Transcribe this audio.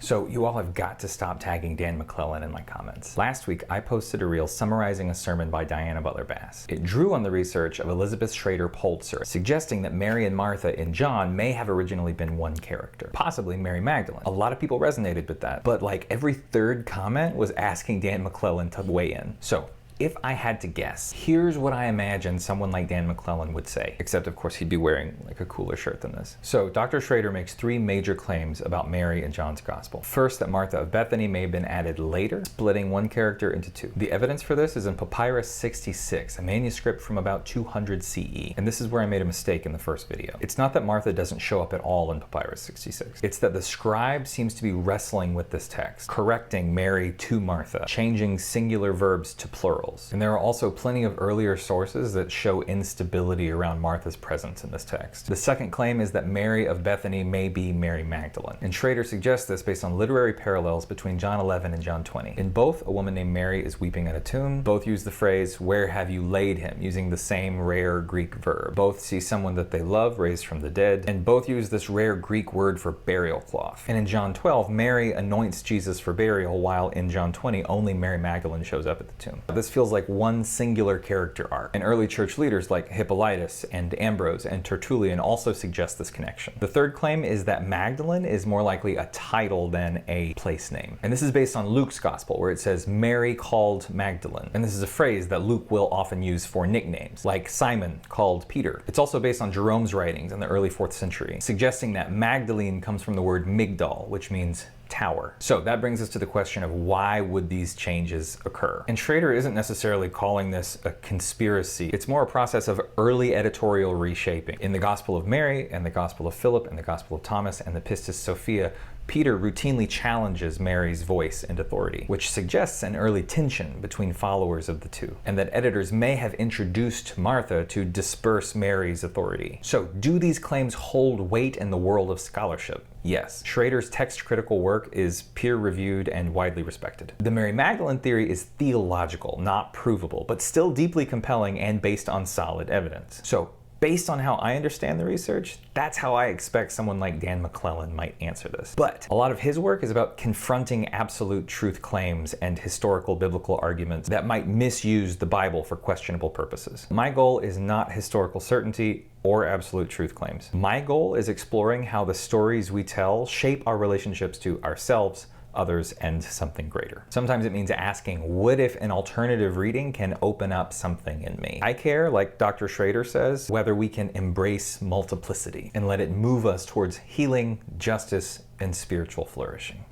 So you all have got to stop tagging Dan McClellan in my comments. Last week, I posted a reel summarizing a sermon by Diana Butler Bass. It drew on the research of Elizabeth Schrader Polczer, suggesting that Mary and Martha in John may have originally been one character, possibly Mary Magdalene. A lot of people resonated with that, but like every third comment was asking Dan McClellan to weigh in. So if I had to guess, here's what I imagine someone like Dan McClellan would say, except of course he'd be wearing like a cooler shirt than this. So Dr. Schrader makes three major claims about Mary in John's gospel. First, that Martha of Bethany may have been added later, splitting one character into two. The evidence for this is in Papyrus 66, a manuscript from about 200 CE. And this is where I made a mistake in the first video. It's not that Martha doesn't show up at all in Papyrus 66. It's that the scribe seems to be wrestling with this text, correcting Mary to Martha, changing singular verbs to plural. And there are also plenty of earlier sources that show instability around Martha's presence in this text. The second claim is that Mary of Bethany may be Mary Magdalene. And Schrader suggests this based on literary parallels between John 11 and John 20. In both, a woman named Mary is weeping at a tomb. Both use the phrase, "Where have you laid him?" using the same rare Greek verb. Both see someone that they love raised from the dead, and both use this rare Greek word for burial cloth. And in John 12, Mary anoints Jesus for burial, while in John 20, only Mary Magdalene shows up at the tomb. This feels like one singular character arc, and early church leaders like Hippolytus and Ambrose and Tertullian also suggest this connection. The third claim is that Magdalene is more likely a title than a place name, and this is based on Luke's gospel, where it says Mary called Magdalene, and this is a phrase that Luke will often use for nicknames, like Simon called Peter. It's also based on Jerome's writings in the early 4th century, suggesting that Magdalene comes from the word Migdal, which means tower. So that brings us to the question of why would these changes occur? And Schrader isn't necessarily calling this a conspiracy. It's more a process of early editorial reshaping. In the Gospel of Mary and the Gospel of Philip and the Gospel of Thomas and the Pistis Sophia, Peter routinely challenges Mary's voice and authority, which suggests an early tension between followers of the two, and that editors may have introduced Martha to disperse Mary's authority. So do these claims hold weight in the world of scholarship? Yes. Schrader's text-critical work is peer-reviewed and widely respected. The Mary Magdalene theory is theological, not provable, but still deeply compelling and based on solid evidence. So based on how I understand the research, that's how I expect someone like Dan McClellan might answer this. But a lot of his work is about confronting absolute truth claims and historical biblical arguments that might misuse the Bible for questionable purposes. My goal is not historical certainty or absolute truth claims. My goal is exploring how the stories we tell shape our relationships to ourselves, others, and something greater. Sometimes it means asking, what if an alternative reading can open up something in me? I care, like Dr. Schrader says, whether we can embrace multiplicity and let it move us towards healing, justice, and spiritual flourishing.